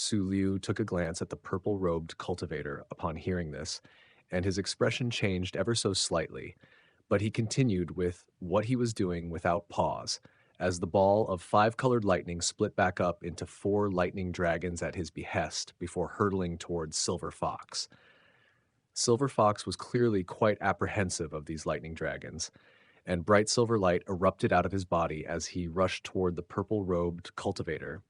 Su Liu took a glance at the purple-robed cultivator upon hearing this, and his expression changed ever so slightly, but he continued with what he was doing without pause, as the ball of five-colored lightning split back up into four lightning dragons at his behest before hurtling towards Silver Fox. Silver Fox was clearly quite apprehensive of these lightning dragons, and bright silver light erupted out of his body as he rushed toward the purple-robed cultivator,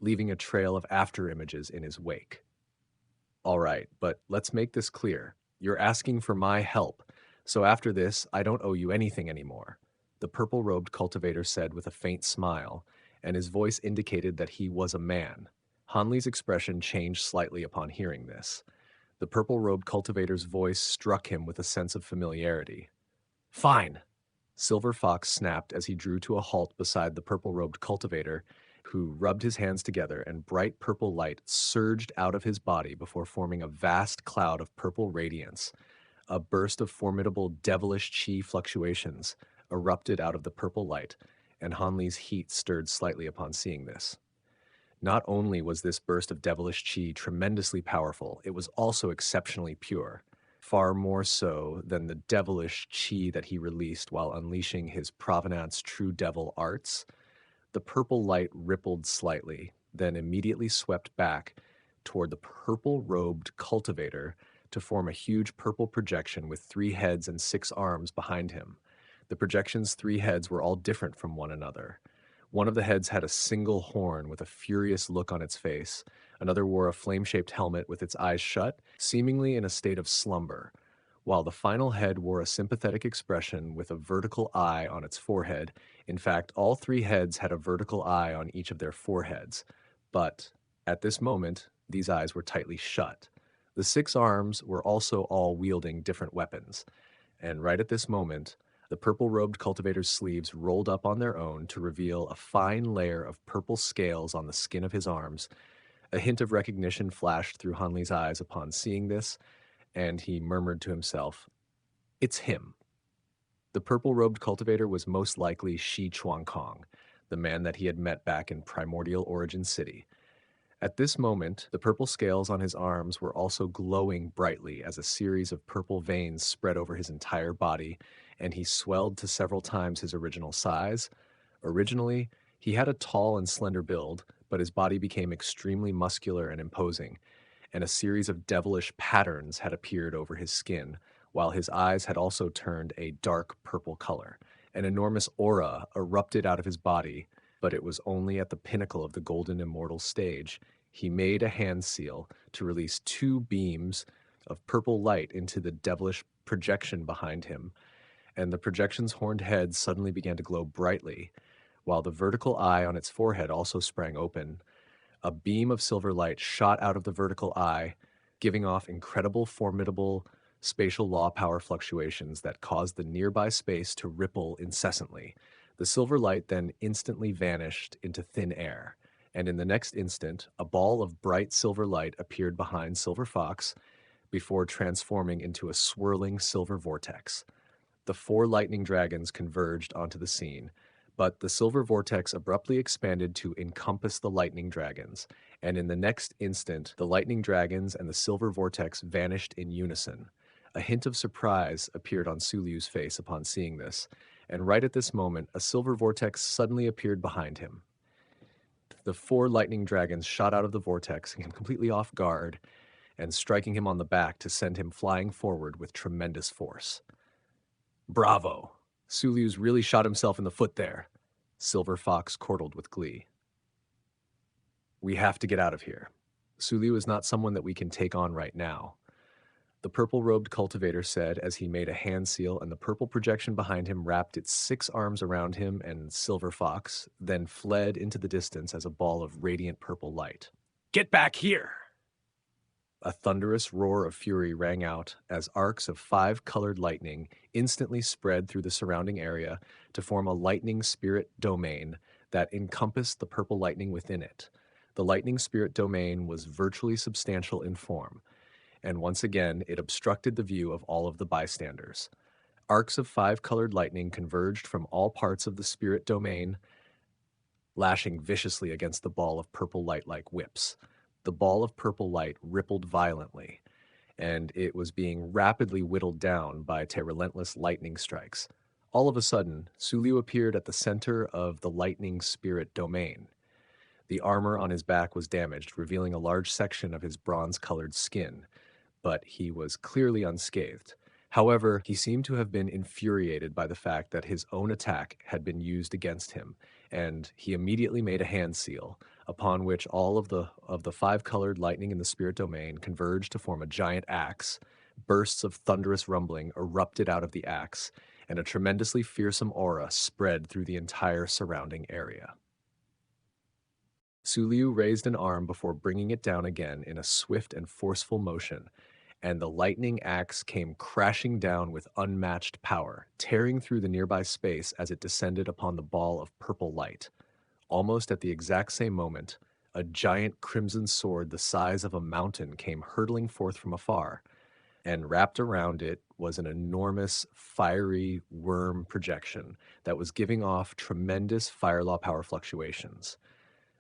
leaving a trail of after-images in his wake. All right, but let's make this clear. You're asking for my help, so after this, I don't owe you anything anymore, the purple-robed cultivator said with a faint smile, and his voice indicated that he was a man. Hanli's expression changed slightly upon hearing this. The purple-robed cultivator's voice struck him with a sense of familiarity. Fine, Silver Fox snapped as he drew to a halt beside the purple-robed cultivator, who rubbed his hands together and bright purple light surged out of his body before forming a vast cloud of purple radiance. A burst of formidable devilish chi fluctuations erupted out of the purple light, and Hanli's heat stirred slightly upon seeing this. Not only was this burst of devilish chi tremendously powerful, it was also exceptionally pure, far more so than the devilish chi that he released while unleashing his Provenance True Devil arts. The purple light rippled slightly, then immediately swept back toward the purple-robed cultivator to form a huge purple projection with 3 heads and 6 arms behind him. The projection's 3 heads were all different from one another. One of the heads had a single horn with a furious look on its face. Another wore a flame-shaped helmet with its eyes shut, seemingly in a state of slumber, while the final head wore a sympathetic expression with a vertical eye on its forehead. In fact, all 3 heads had a vertical eye on each of their foreheads, but at this moment, these eyes were tightly shut. The 6 arms were also all wielding different weapons, and right at this moment, the purple-robed cultivator's sleeves rolled up on their own to reveal a fine layer of purple scales on the skin of his arms. A hint of recognition flashed through Hanli's eyes upon seeing this, and he murmured to himself, "It's him." The purple-robed cultivator was most likely Shi Chuangkong, the man that he had met back in Primordial Origin City. At this moment, the purple scales on his arms were also glowing brightly as a series of purple veins spread over his entire body, and he swelled to several times his original size. Originally, he had a tall and slender build, but his body became extremely muscular and imposing, and a series of devilish patterns had appeared over his skin, while his eyes had also turned a dark purple color. An enormous aura erupted out of his body, but it was only at the pinnacle of the golden immortal stage. He made a hand seal to release 2 beams of purple light into the devilish projection behind him, and the projection's horned head suddenly began to glow brightly, while the vertical eye on its forehead also sprang open. A beam of silver light shot out of the vertical eye, giving off incredible, formidable spatial law power fluctuations that caused the nearby space to ripple incessantly. The silver light then instantly vanished into thin air, and in the next instant, a ball of bright silver light appeared behind Silver Fox before transforming into a swirling silver vortex. The 4 lightning dragons converged onto the scene, but the silver vortex abruptly expanded to encompass the lightning dragons, and in the next instant, the lightning dragons and the silver vortex vanished in unison. A hint of surprise appeared on Su Liu's face upon seeing this, and right at this moment, a silver vortex suddenly appeared behind him. The 4 lightning dragons shot out of the vortex, completely off guard, and striking him on the back to send him flying forward with tremendous force. Bravo! Su Liu's really shot himself in the foot there, Silver Fox chortled with glee. We have to get out of here. Su Liu is not someone that we can take on right now, the purple-robed cultivator said as he made a hand seal, and the purple projection behind him wrapped its 6 arms around him and Silver Fox, then fled into the distance as a ball of radiant purple light. Get back here! A thunderous roar of fury rang out as arcs of 5-colored lightning instantly spread through the surrounding area to form a lightning spirit domain that encompassed the purple lightning within it. The lightning spirit domain was virtually substantial in form, and once again it obstructed the view of all of the bystanders. Arcs of 5-colored lightning converged from all parts of the spirit domain, lashing viciously against the ball of purple light like whips. The ball of purple light rippled violently, and it was being rapidly whittled down by relentless lightning strikes. All of a sudden, Suliu appeared at the center of the lightning spirit domain. The armor on his back was damaged, revealing a large section of his bronze-colored skin, but he was clearly unscathed. However, he seemed to have been infuriated by the fact that his own attack had been used against him, and he immediately made a hand seal, upon which all of the five-colored lightning in the spirit domain converged to form a giant axe. Bursts of thunderous rumbling erupted out of the axe, and a tremendously fearsome aura spread through the entire surrounding area. Suliu raised an arm before bringing it down again in a swift and forceful motion, and the lightning axe came crashing down with unmatched power, tearing through the nearby space as it descended upon the ball of purple light. Almost at the exact same moment, a giant crimson sword the size of a mountain came hurtling forth from afar, and wrapped around it was an enormous fiery worm projection that was giving off tremendous fire law power fluctuations.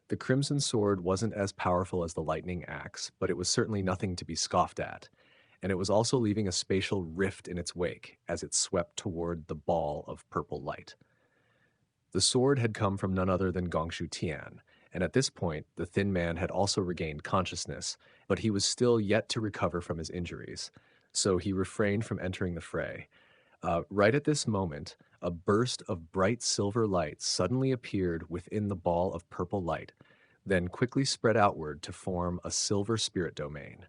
The Crimson Sword wasn't as powerful as the Lightning Axe, but it was certainly nothing to be scoffed at, and it was also leaving a spatial rift in its wake as it swept toward the ball of purple light. The sword had come from none other than Gongshu Tian, and at this point the thin man had also regained consciousness, but he was still yet to recover from his injuries, so he refrained from entering the fray. Right at this moment, a burst of bright silver light suddenly appeared within the ball of purple light, then quickly spread outward to form a silver spirit domain.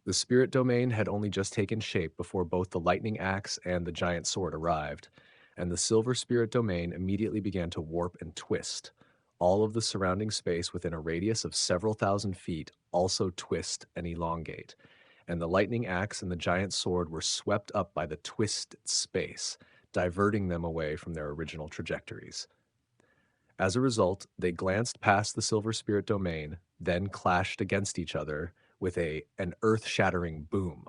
The spirit domain had only just taken shape before both the lightning axe and the giant sword arrived, and the silver spirit domain immediately began to warp and twist. All of the surrounding space within a radius of several thousand feet also twist and elongate, and the lightning axe and the giant sword were swept up by the twisted space, diverting them away from their original trajectories. As a result, they glanced past the silver spirit domain, then clashed against each other with an earth-shattering boom.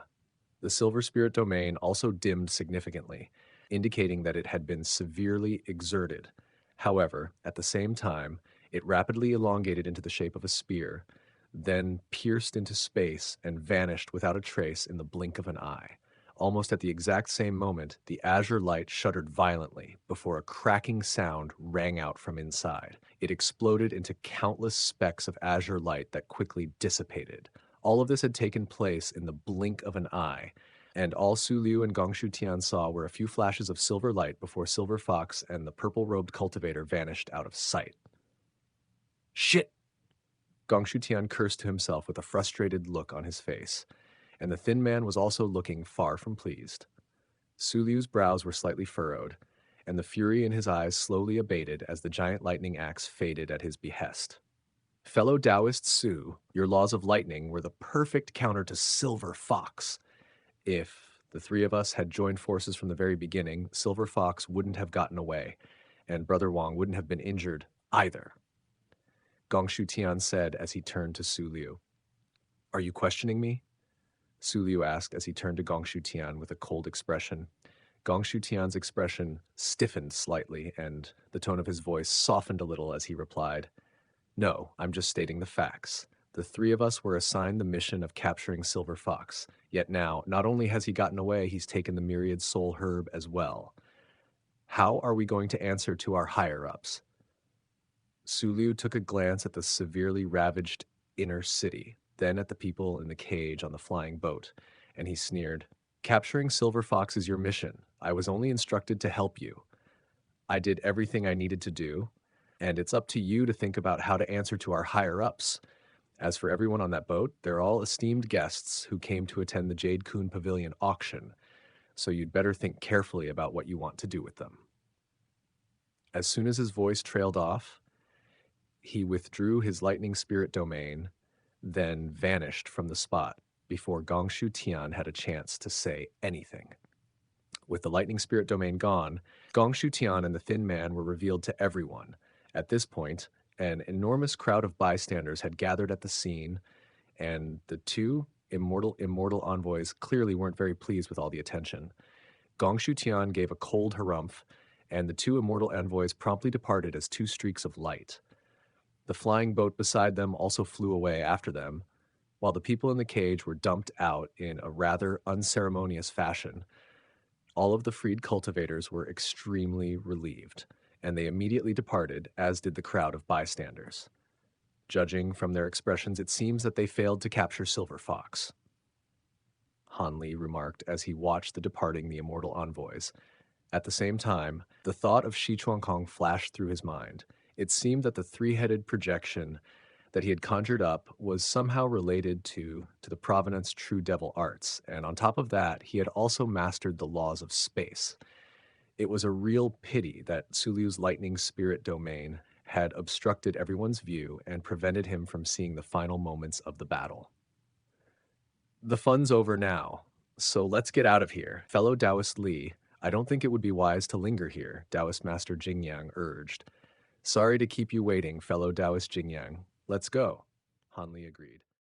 The silver spirit domain also dimmed significantly, indicating that it had been severely exerted. However, at the same time, it rapidly elongated into the shape of a spear, then pierced into space and vanished without a trace in the blink of an eye. Almost at the exact same moment, the azure light shuddered violently before a cracking sound rang out from inside. It exploded into countless specks of azure light that quickly dissipated. All of this had taken place in the blink of an eye, and all Su Liu and Gongshu Tian saw were a few flashes of silver light before Silver Fox and the purple-robed cultivator vanished out of sight. Shit! Gongshu Tian cursed to himself with a frustrated look on his face, and the thin man was also looking far from pleased. Su Liu's brows were slightly furrowed, and the fury in his eyes slowly abated as the giant lightning axe faded at his behest. Fellow Taoist Su, your laws of lightning were the perfect counter to Silver Fox. If the three of us had joined forces from the very beginning, Silver Fox wouldn't have gotten away, and Brother Wang wouldn't have been injured either, Gongshu Tian said as he turned to Su Liu. Are you questioning me? Su Liu asked as he turned to Gongshu Tian with a cold expression. Gongshu Tian's expression stiffened slightly, and the tone of his voice softened a little as he replied, No, I'm just stating the facts. The three of us were assigned the mission of capturing Silver Fox, yet now, not only has he gotten away, he's taken the myriad soul herb as well. How are we going to answer to our higher-ups? Su Liu took a glance at the severely ravaged inner city, then at the people in the cage on the flying boat, and he sneered, Capturing Silver Fox is your mission. I was only instructed to help you. I did everything I needed to do, and it's up to you to think about how to answer to our higher-ups. As for everyone on that boat, they're all esteemed guests who came to attend the Jade Kun Pavilion auction, so you'd better think carefully about what you want to do with them. As soon as his voice trailed off, he withdrew his lightning spirit domain, then vanished from the spot before Gongshu Tian had a chance to say anything. With the lightning spirit domain gone, Gongshu Tian and the thin man were revealed to everyone. At this point, an enormous crowd of bystanders had gathered at the scene, and the two immortal envoys clearly weren't very pleased with all the attention. Gongshu Tian gave a cold harumph, and the two immortal envoys promptly departed as two streaks of light. The flying boat beside them also flew away after them, while the people in the cage were dumped out in a rather unceremonious fashion. All of the freed cultivators were extremely relieved, and they immediately departed, as did the crowd of bystanders. Judging from their expressions, it seems that they failed to capture Silver Fox, Han Li remarked as he watched the departing the immortal envoys. At the same time, the thought of Shi Chuangkong flashed through his mind. It seemed that the three-headed projection that he had conjured up was somehow related to the Provenance True Devil arts, and on top of that, he had also mastered the laws of space. It was a real pity that Suliu's lightning spirit domain had obstructed everyone's view and prevented him from seeing the final moments of the battle. The fun's over now, so let's get out of here. Fellow Taoist Li, I don't think it would be wise to linger here, Taoist Master Jingyang urged. Sorry to keep you waiting, fellow Taoist Jingyang. Let's go, Han Li agreed.